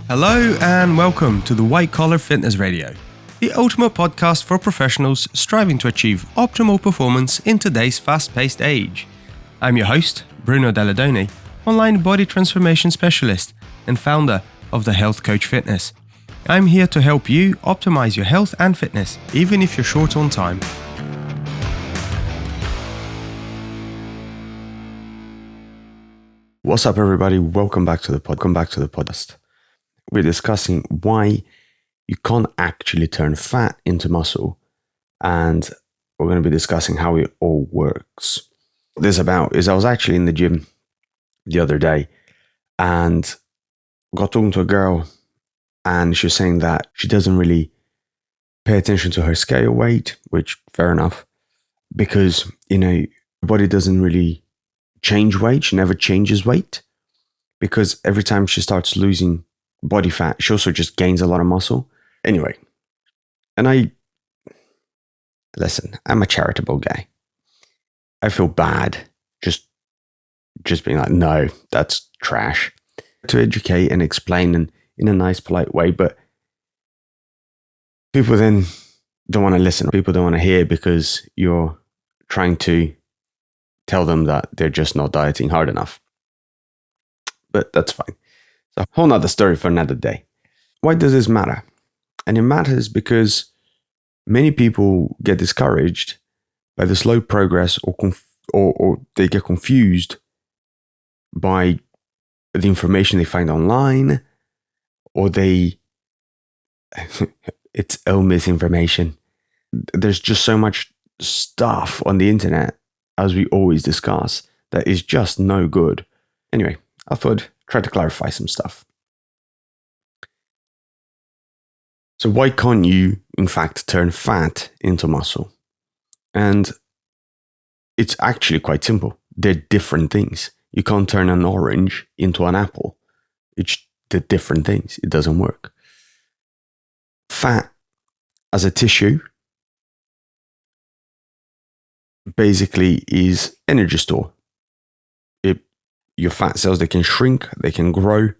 Hello and welcome to the White Collar Fitness Radio, the ultimate podcast for professionals striving to achieve optimal performance in today's fast-paced age. I'm your host, Bruno Delladoni, online body transformation specialist and founder of The Health Coach Fitness. I'm here to help you optimize your health and fitness, even if you're short on time. What's up, everybody? Welcome back to the podcast. We're discussing why you can't actually turn fat into muscle, and we're going to be discussing how it all works. What this about is I was actually in the gym the other day and got talking to a girl, and she was saying that she doesn't really pay attention to her scale weight, which fair enough, because her body doesn't really change weight. She never changes weight because every time she starts losing body fat, she also just gains a lot of muscle. Anyway, and I'm a charitable guy. I feel bad just being like, no, that's trash. To educate and explain and in a nice, polite way, but people then don't want to listen. People don't want to hear because you're trying to tell them that they're just not dieting hard enough. But that's fine. So a whole nother story for another day. Why does this matter? And it matters because many people get discouraged by the slow progress or they get confused by the information they find online, or it's all misinformation. There's just so much stuff on the internet, as we always discuss, that is just no good. Anyway, I thought I'd try to clarify some stuff. So why can't you, in fact, turn fat into muscle? And it's actually quite simple. They're different things. You can't turn an orange into an apple. They're different things. It doesn't work. Fat as a tissue basically is energy store. Your fat cells, they can shrink, they can grow,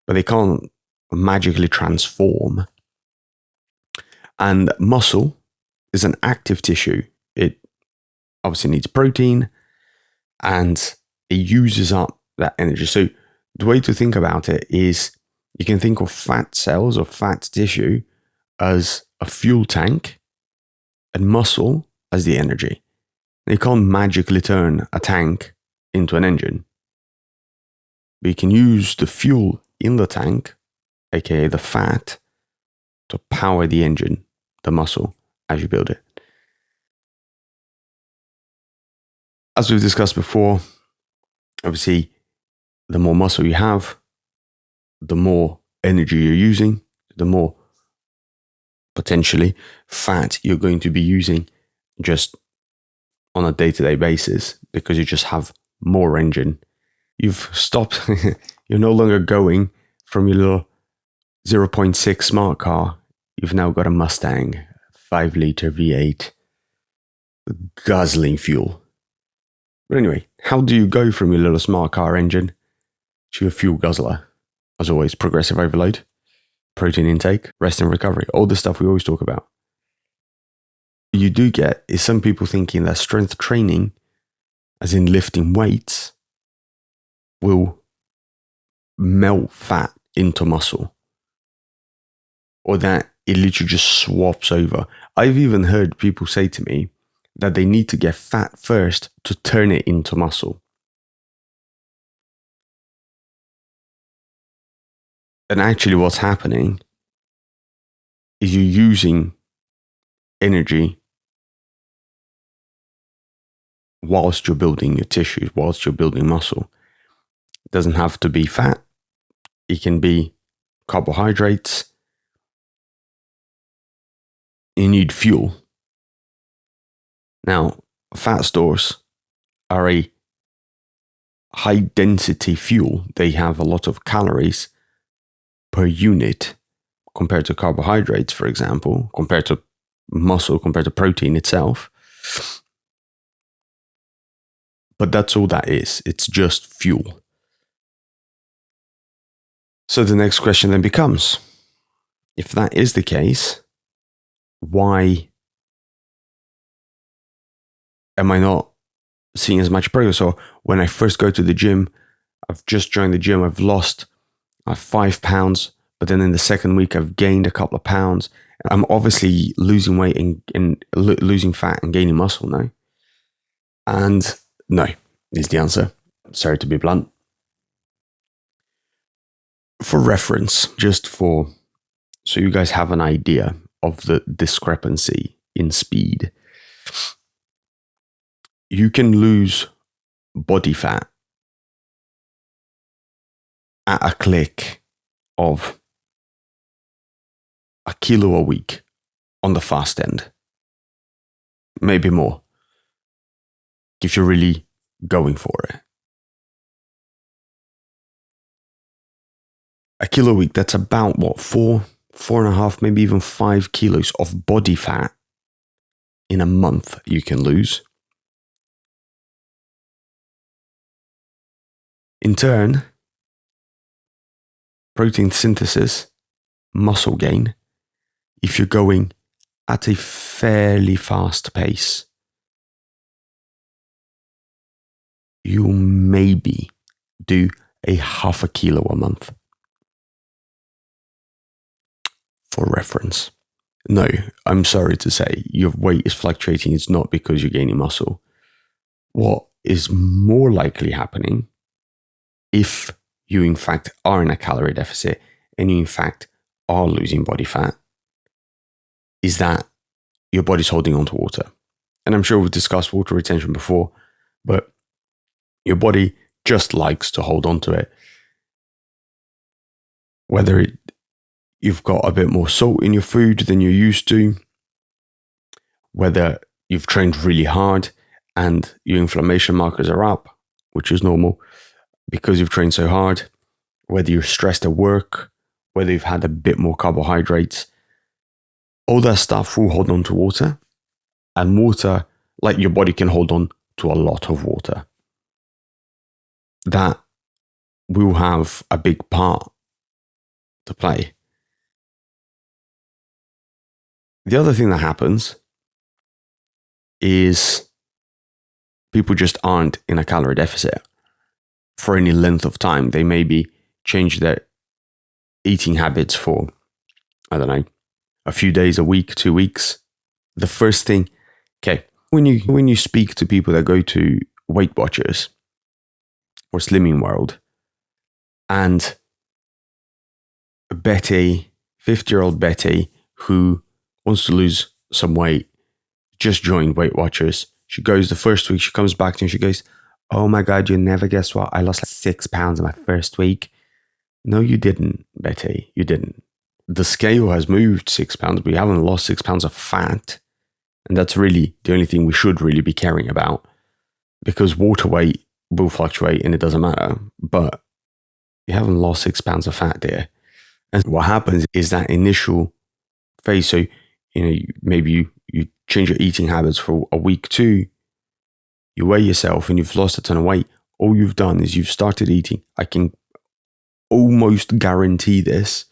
but they can't magically transform. And muscle is an active tissue. It obviously needs protein and it uses up that energy. So the way to think about it is you can think of fat cells or fat tissue as a fuel tank and muscle as the energy. You can't magically turn a tank into an engine. But you can use the fuel in the tank, aka the fat, to power the engine, the muscle, as you build it. As we've discussed before, obviously, the more muscle you have, the more energy you're using, the more potentially fat you're going to be using just on a day-to-day basis, because you just have more engine. You've stopped, you're no longer going from your little 0.6 smart car. You've now got a Mustang, 5-liter V8, guzzling fuel. But anyway, how do you go from your little smart car engine to a fuel guzzler? As always, progressive overload, protein intake, rest and recovery, all the stuff we always talk about. What you do get is some people thinking that strength training, as in lifting weights, will melt fat into muscle, or that it literally just swaps over. I've even heard people say to me that they need to get fat first to turn it into muscle. And actually what's happening is you're using energy whilst you're building your tissues, whilst you're building muscle. It doesn't have to be fat. It can be carbohydrates. You need fuel. Now, fat stores are a high density fuel. They have a lot of calories per unit compared to carbohydrates, for example, compared to muscle, compared to protein itself. But that's all that is. It's just fuel. So the next question then becomes, if that is the case, why am I not seeing as much progress? Or when I first go to the gym, I've just joined the gym, I've lost 5 pounds, but then in the second week, I've gained a couple of pounds. I'm obviously losing weight and losing fat and gaining muscle now. And no, is the answer. Sorry to be blunt. For reference, so you guys have an idea of the discrepancy in speed, you can lose body fat at a click of a kilo a week on the fast end. Maybe more, if you're really going for it. A kilo a week, that's about what, 4.5, maybe even 5 kilos of body fat in a month you can lose. In turn, protein synthesis, muscle gain, if you're going at a fairly fast pace, you'll maybe do a 0.5 kilo a month. For reference. No, I'm sorry to say, your weight is fluctuating. It's not because you're gaining muscle. What is more likely happening, if you in fact are in a calorie deficit and you in fact are losing body fat, is that your body's holding on to water. And I'm sure we've discussed water retention before, but your body just likes to hold on to it. Whether you've got a bit more salt in your food than you're used to, whether you've trained really hard and your inflammation markers are up, which is normal because you've trained so hard, whether you're stressed at work, whether you've had a bit more carbohydrates, all that stuff will hold on to water. And water, like your body can hold on to a lot of water. That will have a big part to play. The other thing that happens is people just aren't in a calorie deficit for any length of time. They maybe change their eating habits for, I don't know, a few days, a week, 2 weeks. The first thing, okay, when you speak to people that go to Weight Watchers or Slimming World, and Betty, 50-year-old Betty, who wants to lose some weight, just joined Weight Watchers. She goes the first week, she comes back to me, she goes, "Oh my God, you never guess what? I lost like 6 pounds in my first week." No, you didn't, Betty. You didn't. The scale has moved 6 pounds, but you haven't lost 6 pounds of fat. And that's really the only thing we should really be caring about, because water weight will fluctuate and it doesn't matter. But you haven't lost 6 pounds of fat there. And what happens is that initial phase. So, maybe you change your eating habits for a week, 2, you weigh yourself and you've lost a ton of weight. All you've done is you've started eating. I can almost guarantee this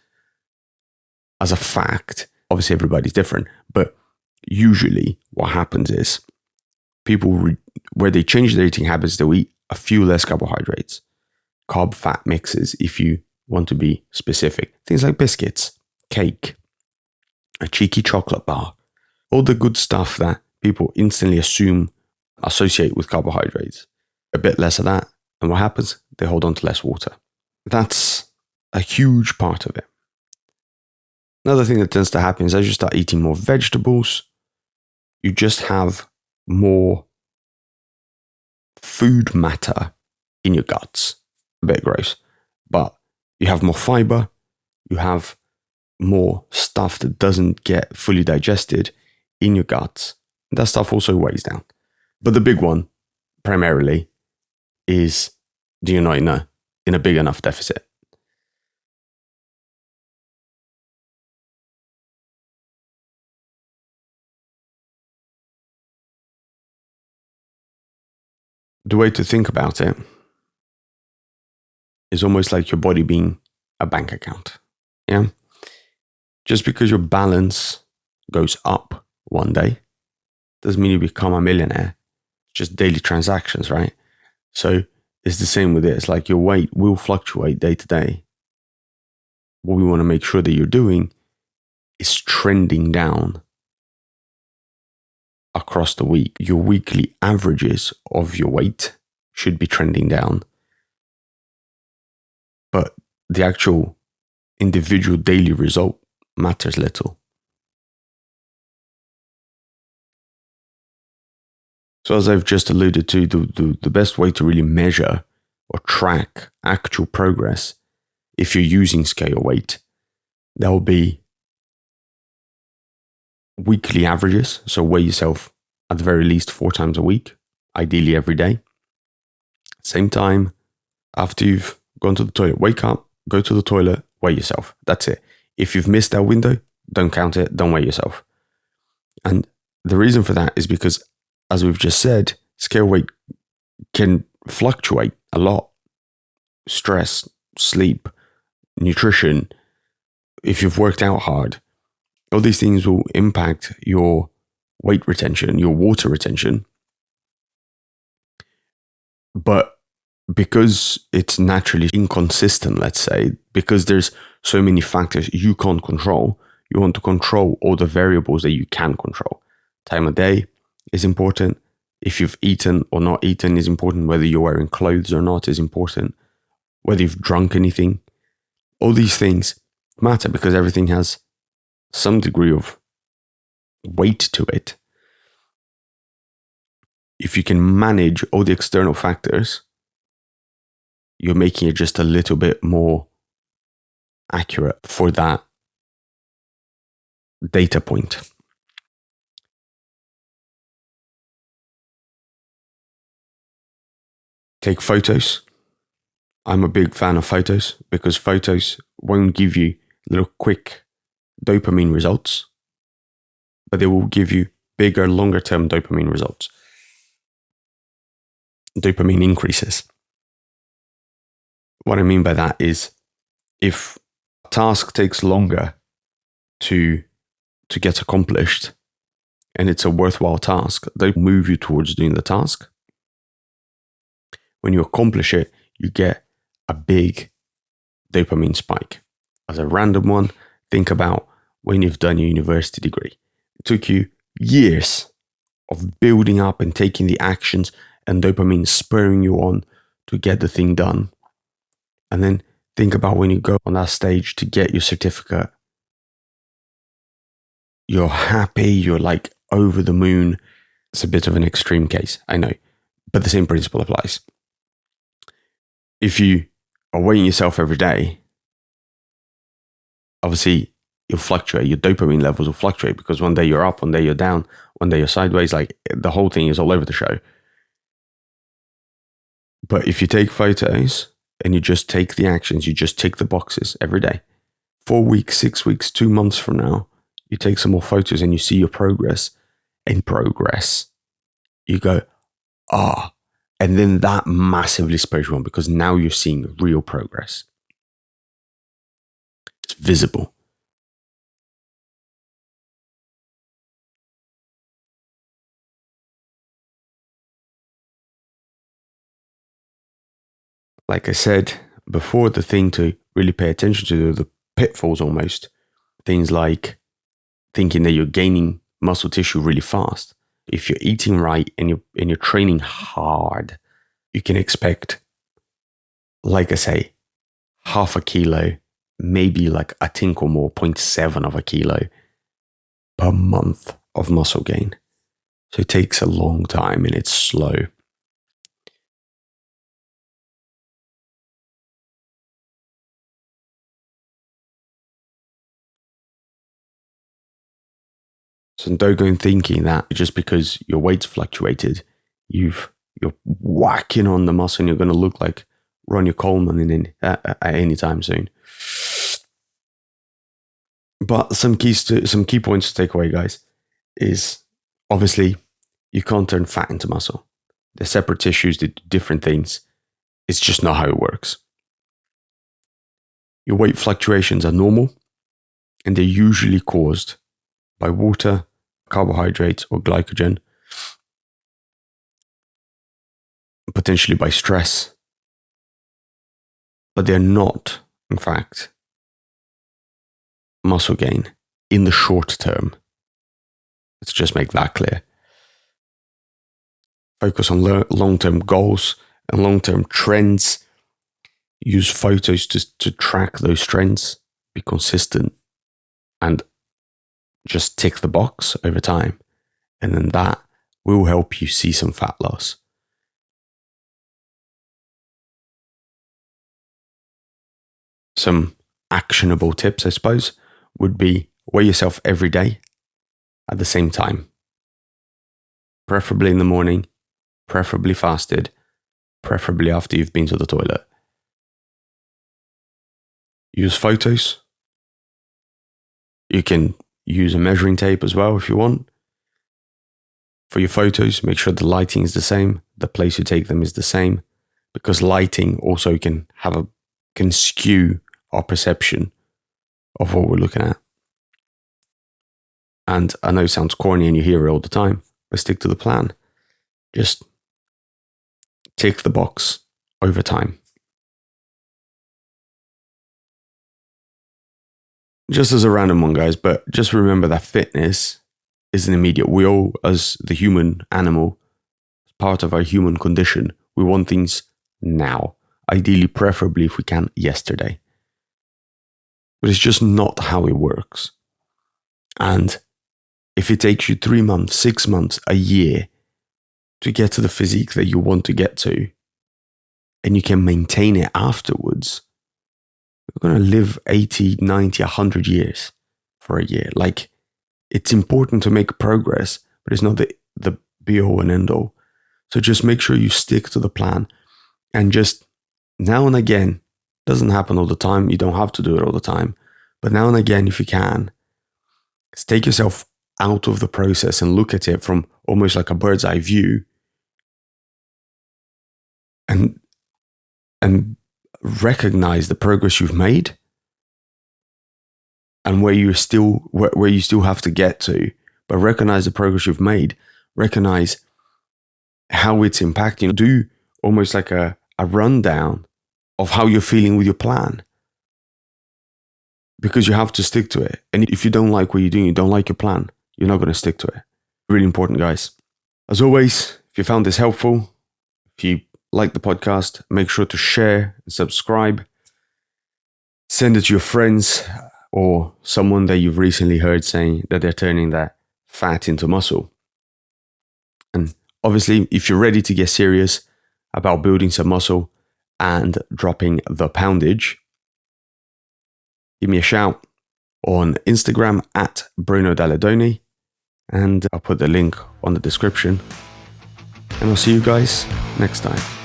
as a fact. Obviously, everybody's different, but usually what happens is people, where they change their eating habits, they'll eat a few less carbohydrates, carb fat mixes, if you want to be specific. Things like biscuits, cake, a cheeky chocolate bar, all the good stuff that people instantly associate with carbohydrates. A bit less of that. And what happens? They hold on to less water. That's a huge part of it. Another thing that tends to happen is as you start eating more vegetables, you just have more food matter in your guts. A bit gross, but you have more fiber, you have more stuff that doesn't get fully digested in your guts. That stuff also weighs down. But the big one, primarily, is you're not in a big enough deficit. The way to think about it is almost like your body being a bank account. Yeah. Just because your balance goes up one day doesn't mean you become a millionaire. Just daily transactions, right? So it's the same with it. It's like your weight will fluctuate day to day. What we want to make sure that you're doing is trending down across the week. Your weekly averages of your weight should be trending down. But the actual individual daily result matters little. So as I've just alluded to, the best way to really measure or track actual progress, if you're using Scale Weight, that will be weekly averages. So weigh yourself at the very least 4 times a week, ideally every day. Same time, after you've gone to the toilet, wake up, go to the toilet, weigh yourself. That's it. If you've missed that window, don't count it, don't weigh yourself. And the reason for that is because, as we've just said, scale weight can fluctuate a lot. Stress, sleep, nutrition, if you've worked out hard, all these things will impact your weight retention, your water retention. But because it's naturally inconsistent, let's say, because there's so many factors you can't control, you want to control all the variables that you can control. Time of day is important. If you've eaten or not eaten is important. Whether you're wearing clothes or not is important. Whether you've drunk anything. All these things matter because everything has some degree of weight to it. If you can manage all the external factors, you're making it just a little bit more accurate for that data point. Take photos. I'm a big fan of photos because photos won't give you little quick dopamine results, but they will give you bigger, longer term dopamine results. Dopamine increases. What I mean by that is if a task takes longer to get accomplished and it's a worthwhile task, they move you towards doing the task. When you accomplish it, you get a big dopamine spike. As a random one, think about when you've done your university degree. It took you years of building up and taking the actions and dopamine spurring you on to get the thing done. And then think about when you go on that stage to get your certificate. You're happy, you're like over the moon. It's a bit of an extreme case, I know, but the same principle applies. If you are weighing yourself every day, obviously you'll fluctuate. Your dopamine levels will fluctuate because one day you're up, one day you're down, one day you're sideways. Like the whole thing is all over the show. But if you take photos and you just take the actions, you just tick the boxes every day, 4 weeks, 6 weeks, 2 months from now, you take some more photos and you see your progress. In progress, you go, and then that massively spurs you on because now you're seeing real progress. It's visible. Like I said before, the thing to really pay attention to are the pitfalls almost. Things like thinking that you're gaining muscle tissue really fast. If you're eating right and you're training hard, you can expect, like I say, 0.5 kilo, maybe like a tinkle more, 0.7 of a kilo per month of muscle gain. So it takes a long time and it's slow. So don't go in thinking that just because your weight's fluctuated, you're whacking on the muscle and you're going to look like Ronnie Coleman at any time soon. But some key points to take away, guys, is obviously you can't turn fat into muscle. They're separate tissues, they do different things. It's just not how it works. Your weight fluctuations are normal, and they're usually caused by water, carbohydrates, or glycogen, potentially by stress. But they're not, in fact, muscle gain in the short term. Let's just make that clear. Focus on long-term goals and long-term trends. Use photos to track those trends. Be consistent and just tick the box over time. And then that will help you see some fat loss. Some actionable tips, I suppose, would be weigh yourself every day at the same time. Preferably in the morning, preferably fasted, preferably after you've been to the toilet. Use photos. You can use a measuring tape as well if you want. For your photos, make sure the lighting is the same, the place you take them is the same, because lighting also can skew our perception of what we're looking at. And I know it sounds corny and you hear it all the time, but stick to the plan. Just tick the box over time. Just as a random one, guys, but just remember that fitness is an immediate. We all, as the human animal, part of our human condition, we want things now. Ideally, preferably if we can, yesterday. But it's just not how it works. And if it takes you 3 months, 6 months, a year to get to the physique that you want to get to, and you can maintain it afterwards, you're going to live 80, 90, 100 years for a year. Like, it's important to make progress, but it's not the be-all and end-all. So just make sure you stick to the plan. And just now and again, doesn't happen all the time. You don't have to do it all the time. But now and again, if you can, take yourself out of the process and look at it from almost like a bird's eye view. And recognize the progress you've made and where you still have to get to, but recognize the progress you've made, recognize how it's impacting. Do almost like a rundown of how you're feeling with your plan, because you have to stick to it. And if you don't like what you're doing, you don't like your plan, you're not going to stick to it. Really important, guys. As always, if you found this helpful, if you like the podcast, make sure to share and subscribe. Send it to your friends or someone that you've recently heard saying that they're turning that fat into muscle. And obviously, if you're ready to get serious about building some muscle and dropping the poundage, give me a shout on Instagram at Bruno Dalladoni, and I'll put the link on the description. And I'll see you guys next time.